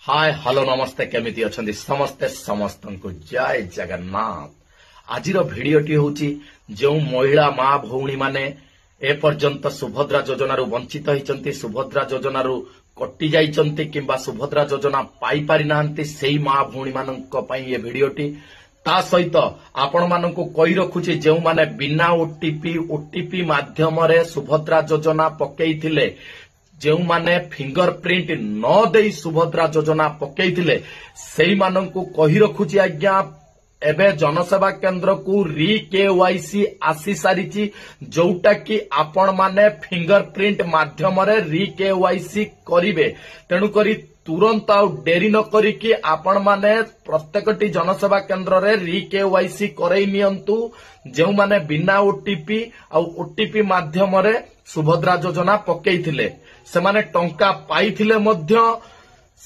Hi hello नमस्ते केमिति अछंती समस्ते समस्तंकु जय जगन्नाथ। आजिर भिडियोटी होची जो महिला माँ भौणी माने ए पर्यंत सुभद्रा योजना वंचित होइचंती, सुभद्रा योजना कटि जाइचंती किंबा सुभद्रा योजना पाई पारि नाहंती, सेही माँ भौणी माननक पई ए भिडियोटी। ता सहित आपण माननकु कहि रखुची जो माने बिना ओटीपी माध्यम रे सुभद्रा योजना पकेइथिले, जो माने फिंगरप्रिंट न देई सुभद्रा योजना पकेइथिले सेही माननकु कहि रखुची आज्ञा एबे जनसेवा केंद्र को री केवाईसी आसी सारिची, जोटा कि आपण माने फिंगरप्रिंट माध्यम रे री केवाईसी करिवे। तेणु करी तुरंत आ डेरी न करिकी आपण माने प्रत्येकटी जनसेवा केंद्र रे री केवाईसी करई नियंतु, जो माने बिना ओटीपी माध्यम रे सुभद्रा योजना पकेइथिले, सेमाने टंका पाइथिले मध्य